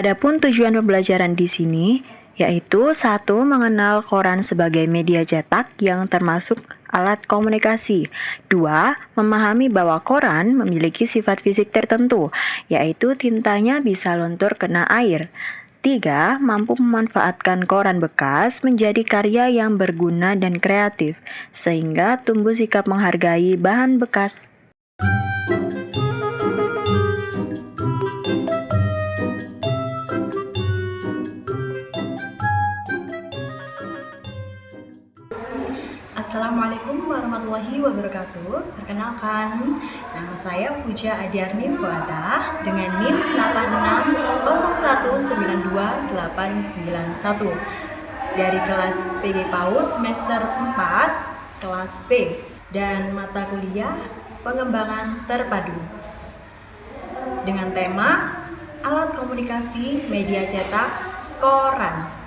Adapun tujuan pembelajaran di sini yaitu satu, mengenal koran sebagai media cetak yang termasuk alat komunikasi. Dua, memahami bahwa koran memiliki sifat fisik tertentu, yaitu tintanya bisa luntur kena air. Tiga, mampu memanfaatkan koran bekas menjadi karya yang berguna dan kreatif, sehingga tumbuh sikap menghargai bahan bekas. Assalamualaikum warahmatullahi wabarakatuh. Perkenalkan, nama saya Puja Adiarni Fuada dengan NIM 8601928891 dari kelas PG PAUD semester 4 kelas P dan mata kuliah pengembangan terpadu dengan tema alat komunikasi media cetak koran.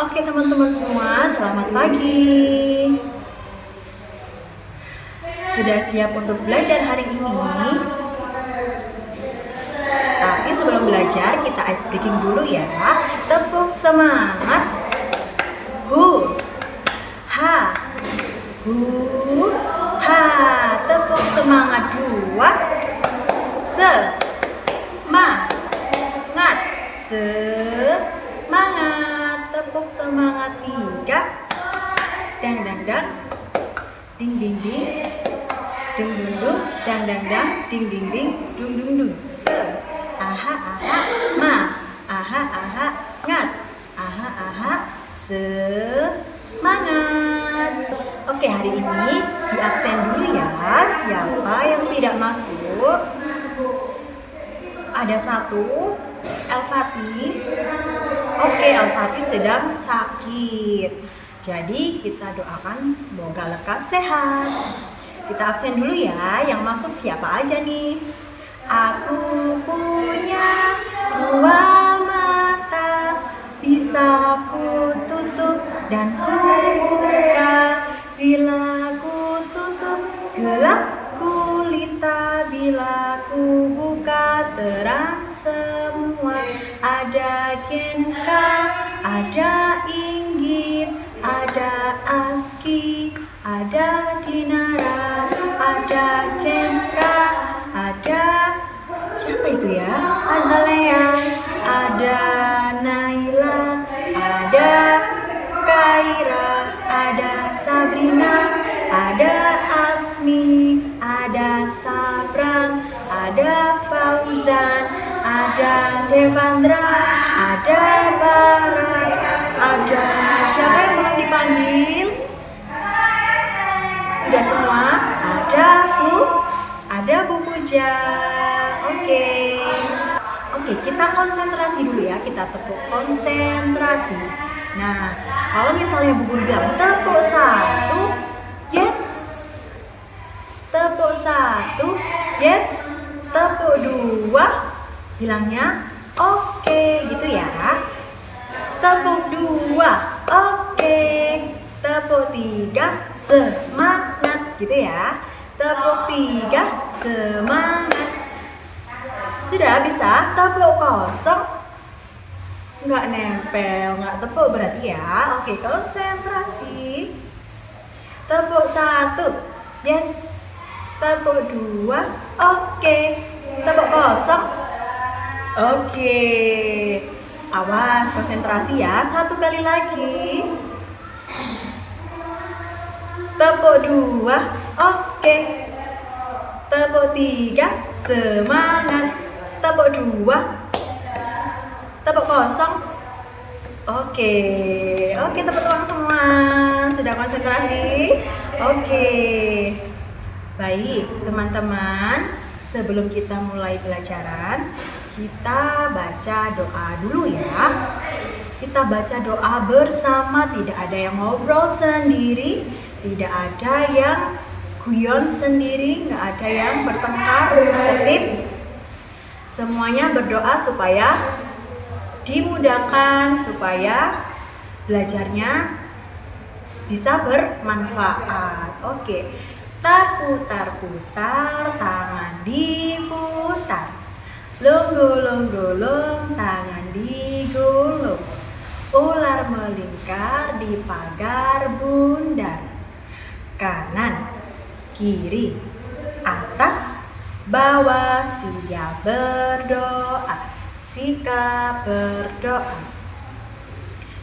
Oke teman-teman semua, selamat pagi. Sudah siap untuk belajar hari ini? Tapi sebelum belajar, kita ice breaking dulu ya. Tepuk semangat. Hu, ha, hu, ha. Tepuk semangat dua. Semangat, semangat. Tepuk semangat tiga. Dang dang dang, ding ding ding, dung dung dung, dang dang dang, ding ding ding, dung dung dung. Aha aha ma, aha aha ngat, aha aha semangat. Oke, hari ini di absen dulu ya. Siapa yang tidak masuk? Ada satu, Elfati. Oke, Elfati sedang sakit. Jadi kita doakan semoga lekas sehat. Kita absen dulu ya. Yang masuk siapa aja nih? Aku punya dua mata, bisa ku tutup dan ku buka. Bila ku tutup gelap gulita, bila ku buka terang semua. Ada genka, ada inggit, ada aski, ada dinara, ada genka, ada siapa itu ya? Azalea, ada Naila, ada Kaira, ada Sabrina, ada Asmi, ada Sabrang, ada Fauzan, ada Devandra, ada Barat, ada siapa yang belum dipanggil? Sudah semua? Ada Bu Puja. Oke, kita konsentrasi dulu ya. Kita tepuk konsentrasi. Nah, kalau misalnya Bu Guru bilang tepuk satu, yes. Tepuk satu, yes. Tepuk dua, bilangnya oke, gitu ya. Tepuk dua, oke. Tepuk tiga, semangat, gitu ya. Tepuk tiga, semangat. Sudah bisa? Tepuk kosong nggak nempel, nggak tepuk berarti ya. Oke, konsentrasi. Tepuk satu, yes. Tepuk dua, oke. Tepuk kosong, oke. Awas, konsentrasi ya. Satu kali lagi. Tepuk dua, oke. Tepuk tiga, semangat. Tepuk dua, tepuk kosong, oke. Tepuk tangan semua. Sudah konsentrasi? Oke. Baik, teman-teman, sebelum kita mulai pelajaran, kita baca doa dulu ya. Kita baca doa bersama, tidak ada yang ngobrol sendiri, tidak ada yang guyon sendiri, nggak ada yang bertengkar, tertib. Semuanya berdoa supaya dimudahkan, supaya belajarnya bisa bermanfaat. Oke. Putar, putar, tangan diputar. Longgolong-golong tangan digulung, ular melingkar di pagar bundar. Kanan, kiri, atas, bawah, siap berdoa, sikap berdoa.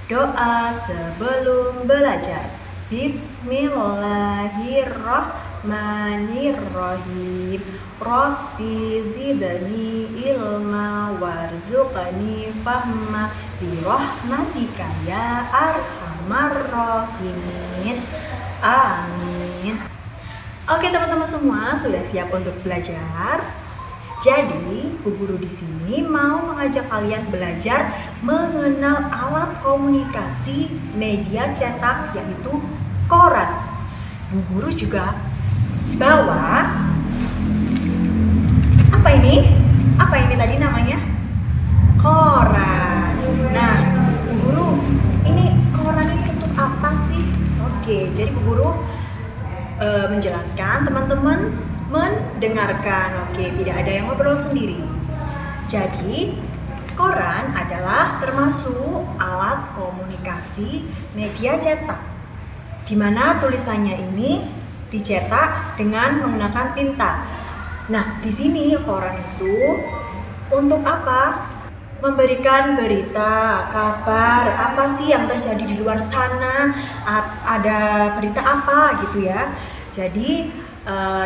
Doa sebelum belajar. Bismillahirrahmanirrahim. Rabbi zidni ilma warzuqni fahma birahmatika ya arhamar rahimin. Amin. Oke teman-teman semua, sudah siap untuk belajar? Jadi, Bu Guru di sini mau mengajak kalian belajar mengenal alat komunikasi media cetak, yaitu koran. Bu Guru juga bawa apa ini? Apa ini tadi namanya? Koran. Nah, Bu Guru, ini koran ini untuk apa sih? Oke, jadi Bu Guru menjelaskan, teman-teman mendengarkan. Oke, tidak ada yang ngobrol sendiri. Jadi, koran adalah termasuk alat komunikasi media cetak, di mana tulisannya ini dicetak dengan menggunakan tinta. Nah, di sini koran itu untuk apa? Memberikan berita, kabar, apa sih yang terjadi di luar sana, ada berita apa gitu ya. Jadi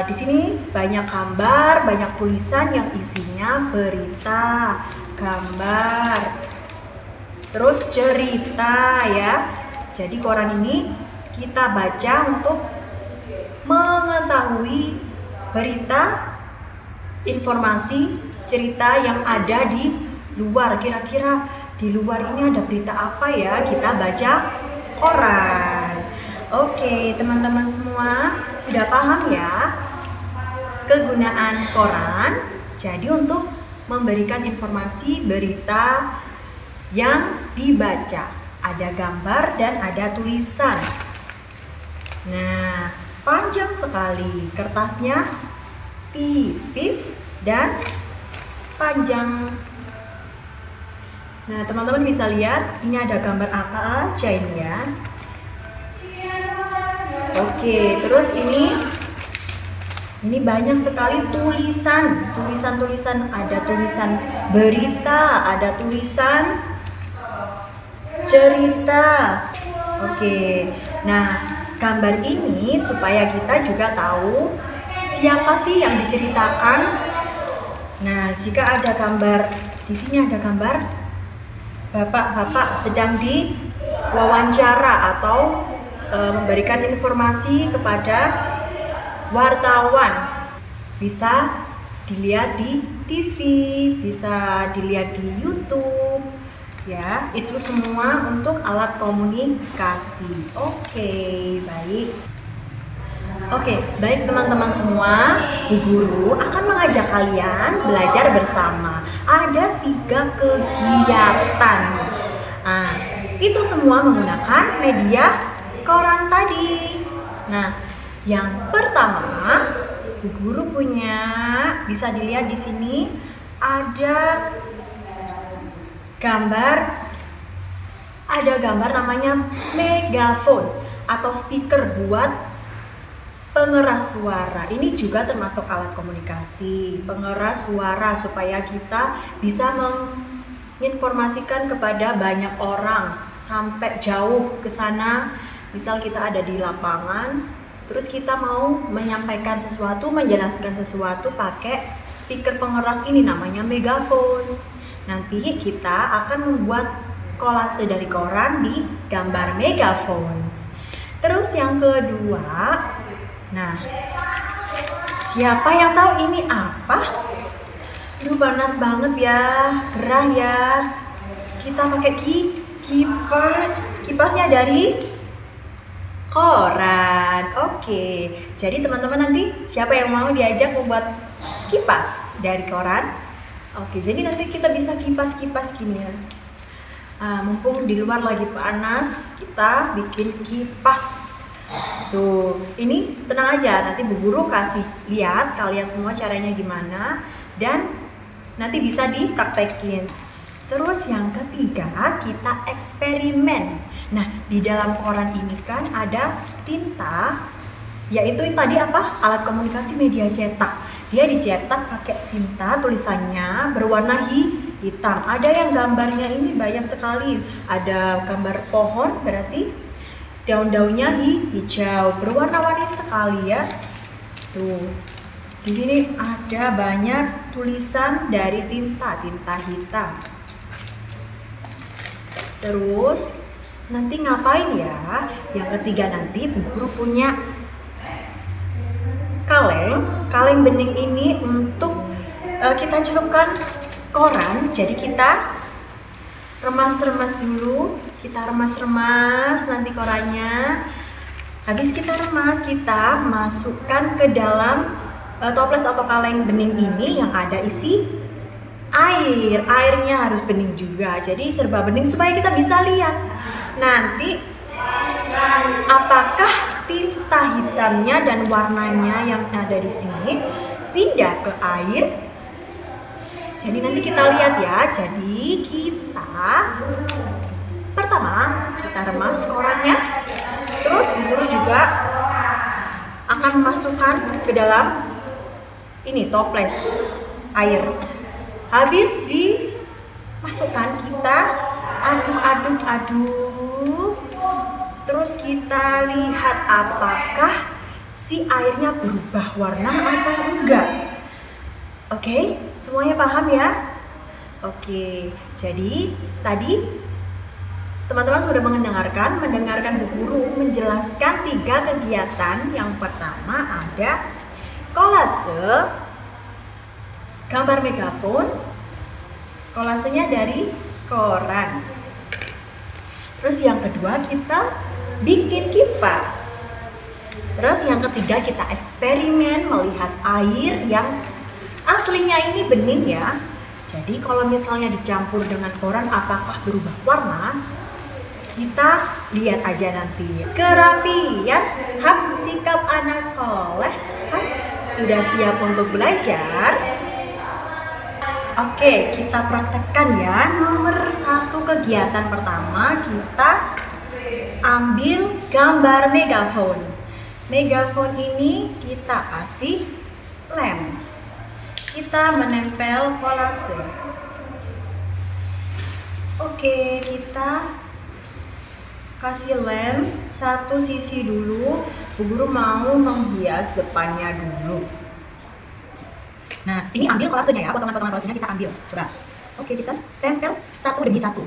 di sini banyak gambar, banyak tulisan yang isinya berita, gambar, terus cerita ya. Jadi koran ini kita baca untuk mengetahui berita, informasi, cerita yang ada di luar. Kira-kira di luar ini ada berita apa ya? Kita baca koran. Oke, teman-teman semua sudah paham ya kegunaan koran? Jadi untuk memberikan informasi berita yang dibaca, ada gambar dan ada tulisan. Nah, panjang sekali kertasnya, tipis dan panjang. Nah, teman-teman bisa lihat ini ada gambar apa aja ini ya. Oke, terus ini banyak sekali tulisan, ada tulisan berita, ada tulisan cerita. Oke. Nah, gambar ini supaya kita juga tahu siapa sih yang diceritakan. Nah, jika ada gambar, di sini ada gambar bapak-bapak sedang diwawancara atau memberikan informasi kepada wartawan. Bisa dilihat di TV, bisa dilihat di YouTube. Ya, itu semua untuk alat komunikasi. Oke, baik teman-teman semua. Bu Guru akan mengajak kalian belajar bersama. Ada 3 kegiatan. Nah, itu semua menggunakan media koran tadi. Nah, yang pertama, Bu Guru punya, bisa dilihat di sini ada gambar namanya megafon atau speaker buat pengeras suara. Ini juga termasuk alat komunikasi, pengeras suara supaya kita bisa menginformasikan kepada banyak orang sampai jauh ke sana. Misal kita ada di lapangan, terus kita mau menyampaikan sesuatu, menjelaskan sesuatu pakai speaker pengeras ini namanya megafon. Nanti kita akan membuat kolase dari koran di gambar megafon. Terus yang kedua, nah, siapa yang tahu ini apa? Panas banget ya, gerah ya. Kita pakai kipas. Kipasnya dari koran. Oke. Jadi teman-teman nanti siapa yang mau diajak membuat kipas dari koran? Oke, jadi nanti kita bisa kipas-kipas gini ya. Mumpung di luar lagi panas, kita bikin kipas. Tuh, ini tenang aja, nanti Bu Guru kasih lihat kalian semua caranya gimana. Dan Nanti bisa dipraktekin. Terus yang ketiga, kita eksperimen. Nah, di dalam koran ini kan ada tinta, yaitu tadi apa? Alat komunikasi media cetak. Dia dicetak pakai tinta, tulisannya berwarna hitam. Ada yang gambarnya ini banyak sekali. Ada gambar pohon, berarti daun-daunnya hijau, berwarna-warni sekali ya. Tuh. Di sini ada banyak tulisan dari tinta hitam. Terus nanti ngapain ya? Yang ketiga nanti Bu Guru punya kaleng bening ini untuk kita celupkan koran. Jadi kita remas-remas dulu. Kita remas-remas nanti korannya. Habis kita remas, kita masukkan ke dalam toples atau kaleng bening ini yang ada isi air. Airnya harus bening juga, jadi serba bening supaya kita bisa lihat nanti apakah tinta hitamnya dan warnanya yang ada di sini pindah ke air. Jadi nanti kita lihat ya. Jadi kita pertama kita remas korannya, terus Bu Guru juga akan memasukkan ke dalam ini toples air. Habis dimasukkan, kita aduk. Terus kita lihat apakah si airnya berubah warna atau enggak. Oke, semuanya paham ya? Oke, jadi tadi teman-teman sudah mendengarkan Bu Guru menjelaskan 3 kegiatan. Yang pertama ada kolase, gambar megafon, kolasenya dari koran. Terus yang kedua kita bikin kipas. Terus yang ketiga kita eksperimen melihat air yang aslinya ini bening ya. Jadi kalau misalnya dicampur dengan koran apakah berubah warna? Kita lihat aja nanti. Kerapian, hap sikap anak soleh. Sudah siap untuk belajar? Oke, kita praktekkan ya. Nomor 1 kegiatan pertama, kita ambil gambar megafon. Megafon ini kita kasih lem. Kita menempel kolase. Oke, kita kasih lem satu sisi dulu. Bu Guru mau menghias depannya dulu. Nah, ini ambil kolasenya ya, potongan-potongan kolasenya kita ambil. Coba. Oke, kita tempel satu demi satu.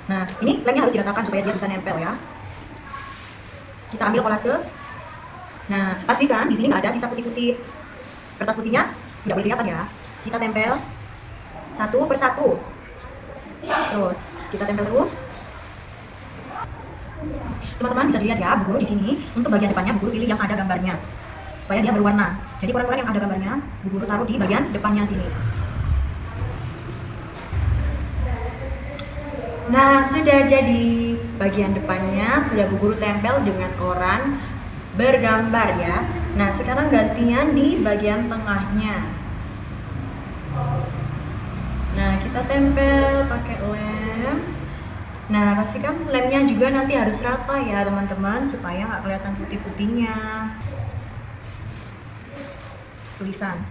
Nah, ini lemnya harus diratakan supaya dia bisa nempel ya. Kita ambil kolase. Nah, pastikan di sini nggak ada sisa putih-putih. Kertas putihnya tidak boleh kelihatan ya. Kita tempel satu persatu. Terus kita tempel terus. Teman-teman bisa dilihat ya, Bu Guru di sini untuk bagian depannya Bu Guru pilih yang ada gambarnya supaya dia berwarna. Jadi koran-koran yang ada gambarnya Bu Guru taruh di bagian depannya sini. Nah, sudah jadi bagian depannya, sudah Bu Guru tempel dengan koran bergambar ya. Nah, sekarang gantian di bagian tengahnya. Nah, kita tempel pakai lem. Nah, pastikan lemnya juga nanti harus rata ya teman-teman, supaya nggak kelihatan putih-putihnya. Tulisan.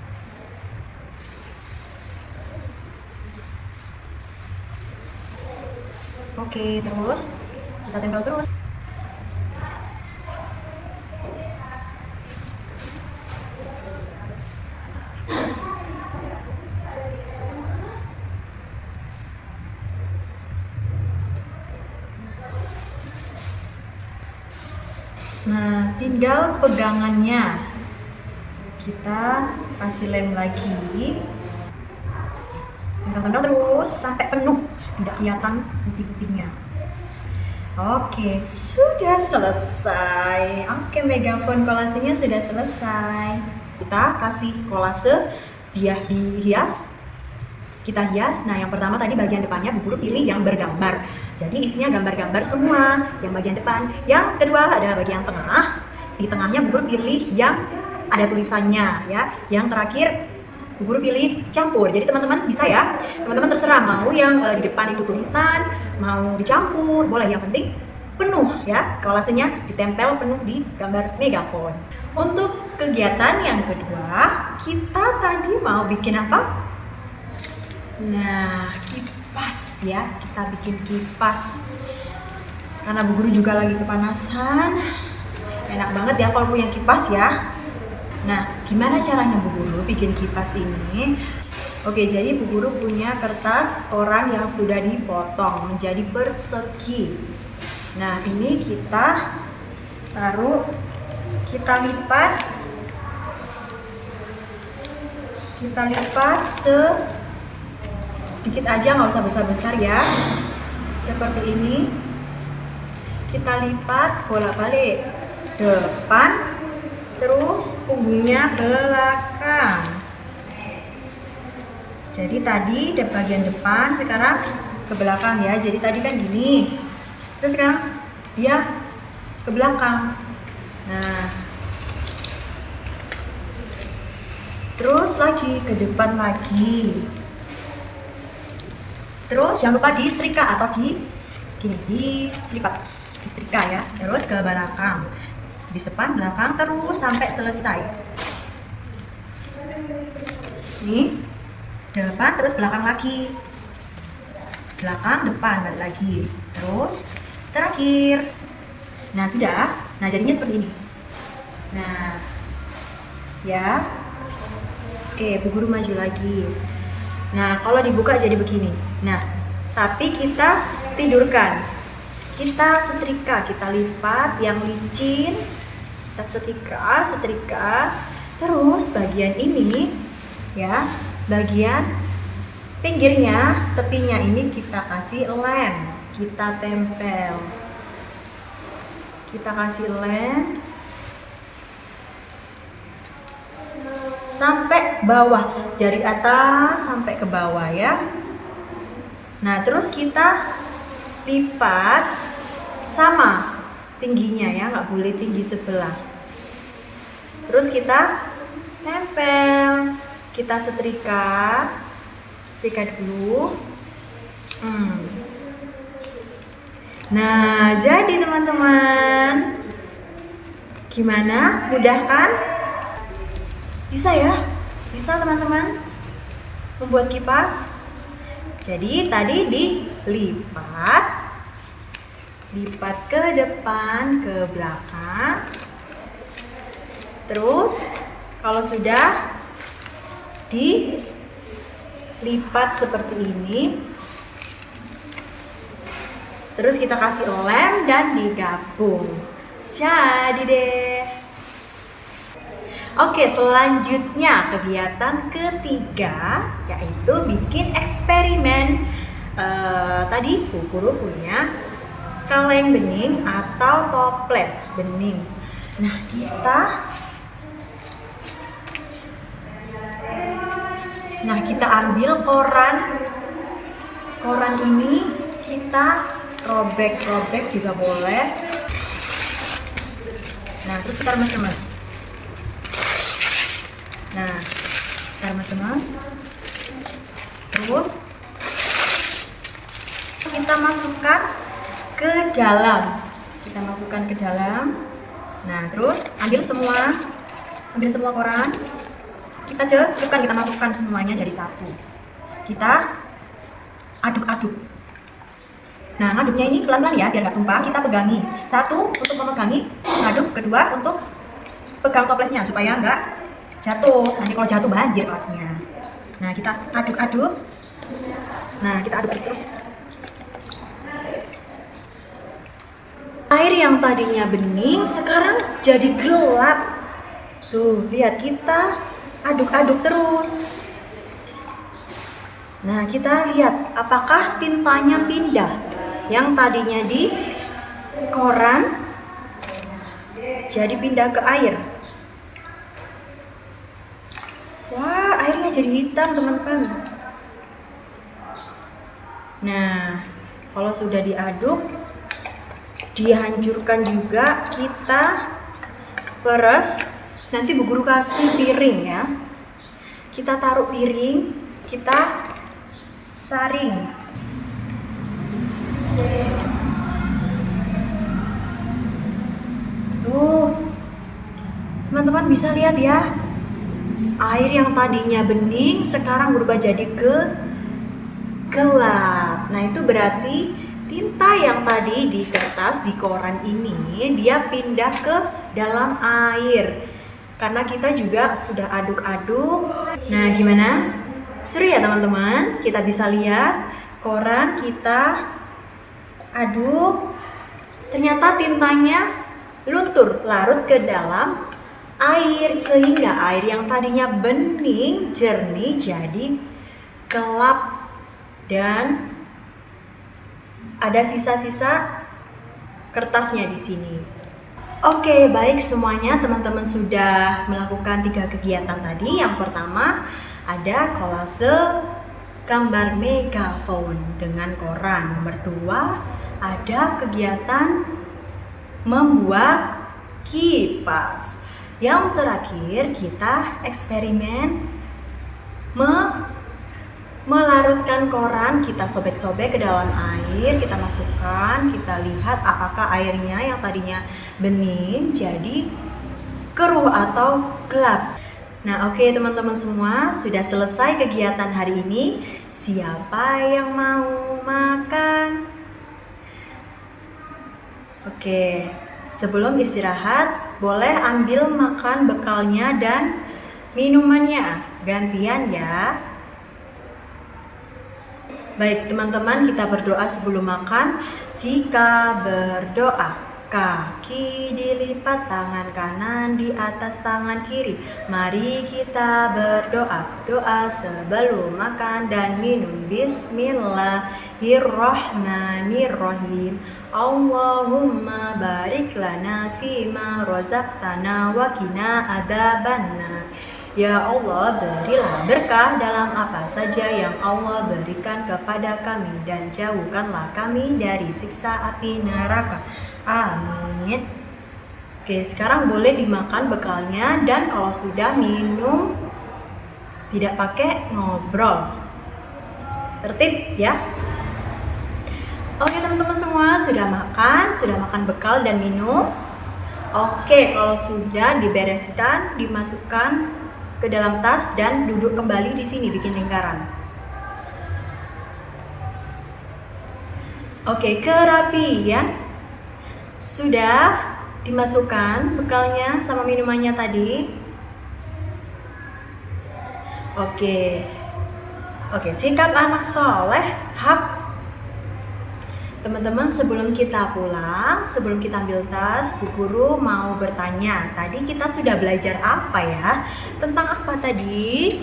Oke, terus kita tempel terus. Nah, tinggal pegangannya. Kita kasih lem lagi. Tempel-tempel terus sampai penuh, tidak kelihatan putih-putihnya. Oke, sudah selesai. Oke, megafon kolasenya sudah selesai. Kita kasih kolase, dia dihias. Kita hias. Nah, yang pertama tadi bagian depannya Bu Guru pilih yang bergambar. Jadi isinya gambar-gambar semua yang bagian depan. Yang kedua ada bagian tengah. Di tengahnya Bu Guru pilih yang ada tulisannya ya. Yang terakhir Bu Guru pilih campur. Jadi teman-teman bisa ya. Teman-teman terserah mau yang di depan itu tulisan, mau dicampur, boleh. Yang penting penuh ya. Kolasenya ditempel penuh di gambar megafon. Untuk kegiatan yang kedua, kita tadi mau bikin apa? Nah, kipas ya. Kita bikin kipas. Karena Bu Guru juga lagi kepanasan. Enak banget ya kalau punya kipas ya. Nah, gimana caranya Bu Guru bikin kipas ini? Oke, jadi Bu Guru punya kertas koran yang sudah dipotong menjadi persegi. Nah, ini kita taruh, kita lipat sedikit aja, nggak usah besar-besar ya. Seperti ini. Kita lipat bolak-balik, depan, terus punggungnya belakang. Jadi tadi di bagian depan, sekarang ke belakang ya. Jadi tadi kan gini, terus sekarang dia ke belakang. Nah, terus lagi ke depan lagi. Terus jangan lupa disetrika atau diselipat, disetrika ya. Terus ke belakang. Di depan, belakang, terus sampai selesai. Nih, depan terus belakang lagi, belakang depan balik lagi, terus terakhir. Nah sudah, nah jadinya seperti ini. Nah, ya, oke, Bu Guru maju lagi. Nah kalau dibuka jadi begini. Nah, tapi kita tidurkan, kita setrika, kita lipat yang licin. Kita setrika, terus bagian ini ya, bagian pinggirnya, tepinya ini kita kasih lem, kita tempel, kita kasih lem sampai bawah, dari atas sampai ke bawah ya. Nah terus kita lipat sama tingginya ya, nggak boleh tinggi sebelah. Terus kita tempel, kita setrika dulu. Nah jadi teman-teman, gimana? Mudah kan? Bisa ya? Bisa teman-teman membuat kipas. Jadi tadi dilipat ke depan, ke belakang. Terus kalau sudah dilipat seperti ini, terus kita kasih lem dan digabung. Jadi deh. Oke, selanjutnya kegiatan ketiga yaitu bikin eksperimen. Tadi Bu Guru punya kaleng bening atau toples bening. Nah, kita ambil koran ini, kita robek juga boleh. Nah, terus kita remes-remes. Nah, kita remes-remes. Terus kita masukkan ke dalam. Nah, terus ambil semua koran. Kita celupkan, kita masukkan semuanya jadi satu. Kita aduk-aduk. Nah, ngaduknya ini pelan-pelan ya, biar nggak tumpah. Kita pegangi. Satu untuk memegangi, ngaduk. Kedua untuk pegang toplesnya supaya nggak jatuh. Nanti kalau jatuh banjir kelasnya. Nah, kita aduk-aduk. Nah, kita aduk terus. Air yang tadinya bening sekarang jadi gelap. Tuh, lihat, kita aduk-aduk terus. Nah, kita lihat apakah tintanya pindah. Yang tadinya di koran jadi pindah ke air. Wah, airnya jadi hitam, teman-teman. Nah, kalau sudah diaduk, dihancurkan juga, kita peres Nanti Bu Guru kasih piring ya. Kita taruh piring, kita saring. Tuh, teman-teman bisa lihat ya. Air yang tadinya bening sekarang berubah jadi gelap. Nah, itu berarti tinta yang tadi di kertas, di koran ini dia pindah ke dalam air. Karena kita juga sudah aduk-aduk. Nah, gimana? Seru ya teman-teman? Kita bisa lihat koran kita aduk. Ternyata tintanya luntur, larut ke dalam air. Sehingga air yang tadinya bening, jernih jadi gelap. Dan ada sisa-sisa kertasnya di sini. Oke, baik semuanya, teman-teman sudah melakukan 3 kegiatan tadi. Yang pertama ada kolase gambar megaphone dengan koran. Nomor 2 ada kegiatan membuat kipas. Yang terakhir kita eksperimen melarutkan koran, kita sobek-sobek ke dalam air, kita masukkan, kita lihat apakah airnya yang tadinya bening jadi keruh atau gelap. Nah, oke teman-teman semua, sudah selesai kegiatan hari ini. Siapa yang mau makan? Oke, sebelum istirahat boleh ambil makan bekalnya dan minumannya gantian ya. Baik teman-teman, kita berdoa sebelum makan. Sika berdoa, kaki dilipat, tangan kanan di atas tangan kiri. Mari kita berdoa, doa sebelum makan dan minum. Bismillahirrahmanirrahim. Allahumma barik lana fima rozaqtana wa qina adzabannar. Ya Allah, berilah berkah dalam apa saja yang Allah berikan kepada kami, dan jauhkanlah kami dari siksa api neraka. Amin. Oke, sekarang boleh dimakan bekalnya, dan kalau sudah minum tidak pakai ngobrol. Tertib ya. Oke teman-teman semua, sudah makan bekal dan minum. Oke, kalau sudah dibereskan, dimasukkan ke dalam tas dan duduk kembali di sini bikin lingkaran. Oke, kerapian sudah dimasukkan bekalnya sama minumannya tadi. Oke, sikap anak soleh. Teman-teman, sebelum kita pulang, sebelum kita ambil tas, Bu Guru mau bertanya. Tadi kita sudah belajar apa ya? Tentang apa tadi?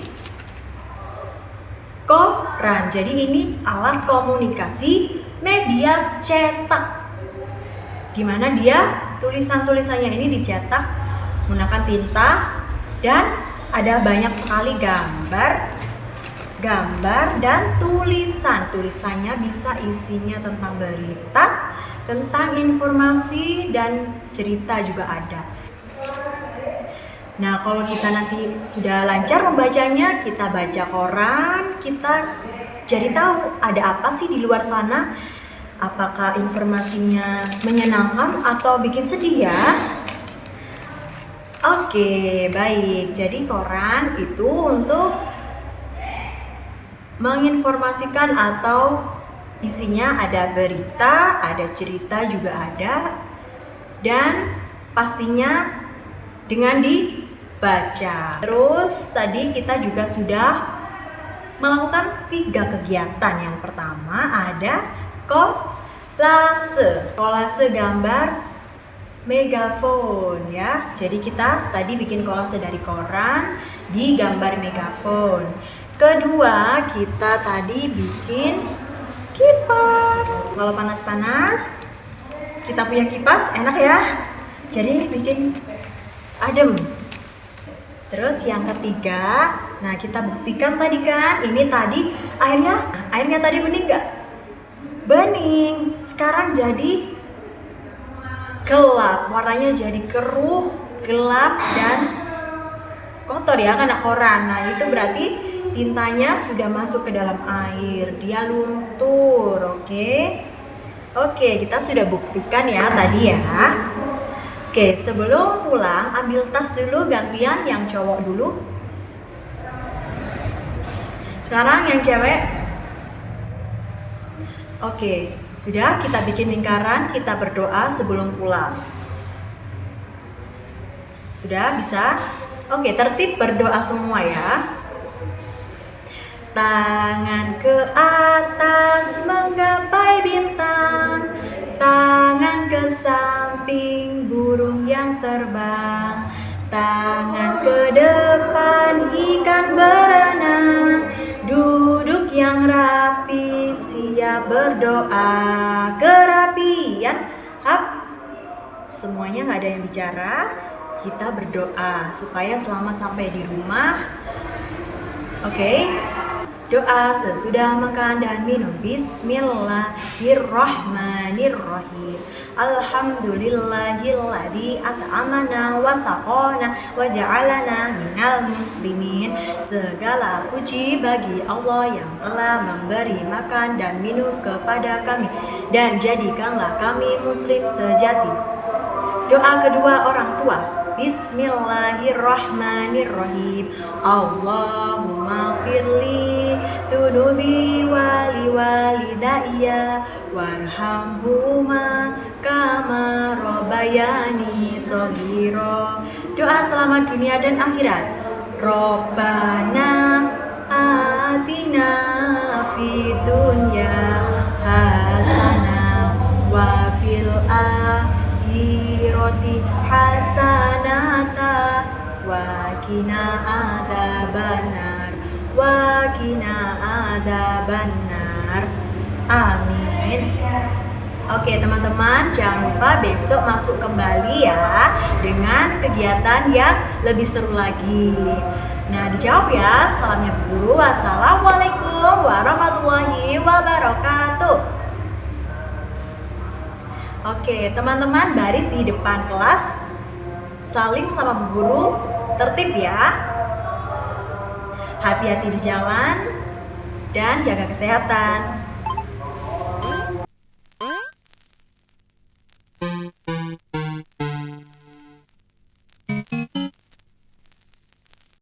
Koran. Jadi ini alat komunikasi media cetak. Dimana dia tulisan-tulisannya ini dicetak menggunakan tinta, dan ada banyak sekali gambar dan tulisannya bisa isinya tentang berita, tentang informasi, dan cerita juga ada. Nah, kalau kita nanti sudah lancar membacanya, kita baca koran, kita jadi tahu ada apa sih di luar sana. Apakah informasinya menyenangkan atau bikin sedih ya? Oke, baik. Jadi koran itu untuk menginformasikan atau isinya ada berita, ada cerita juga ada, dan pastinya dengan dibaca. Terus tadi kita juga sudah melakukan 3 kegiatan. Yang pertama ada kolase gambar megaphone ya. Jadi kita tadi bikin kolase dari koran digambar megaphone. Kedua, kita tadi bikin kipas. Kalau panas-panas, kita punya kipas enak ya. Jadi bikin adem. Terus yang ketiga, nah kita buktikan tadi kan, ini tadi airnya tadi bening nggak? Bening. Sekarang jadi gelap, warnanya jadi keruh, gelap, dan kotor ya, kena koran. Nah, itu berarti tintanya sudah masuk ke dalam air, dia luntur. Oke, kita sudah buktikan ya tadi ya. Oke, sebelum pulang ambil tas dulu, gantian yang cowok dulu. Sekarang yang cewek. Oke, sudah, kita bikin lingkaran, kita berdoa sebelum pulang. Sudah bisa? Oke, tertib berdoa semua ya. Tangan ke atas menggapai bintang, tangan ke samping burung yang terbang, tangan ke depan ikan berenang, duduk yang rapi siap berdoa. Kerapian, semuanya nggak ada yang bicara. Kita berdoa supaya selamat sampai di rumah. Doa sesudah makan dan minum. Bismillahirrahmanirrahim. Alhamdulillahilladzi at'amana wa saqana wa ja'alana minal muslimin. Segala puji bagi Allah yang telah memberi makan dan minum kepada kami dan jadikanlah kami muslim sejati. Doa kedua orang tua. Bismillahirrahmanirrahim. Allahumma firli dunubi wali walidayya warhamhuma kama rabbayani shaghira. Doa selamat dunia dan akhirat. Rabbana atina fid dunya hasanah wa fil akhirati hasanata wa qina adzabannar. Amin. Oke teman-teman, jangan lupa besok masuk kembali ya dengan kegiatan yang lebih seru lagi. Nah, dijawab ya. Salamnya Bu Guru. Wassalamualaikum warahmatullahi wabarakatuh. Oke, teman-teman baris di depan kelas. Saling sama Bu Guru. Tertib ya. Hati-hati di jalan dan jaga kesehatan.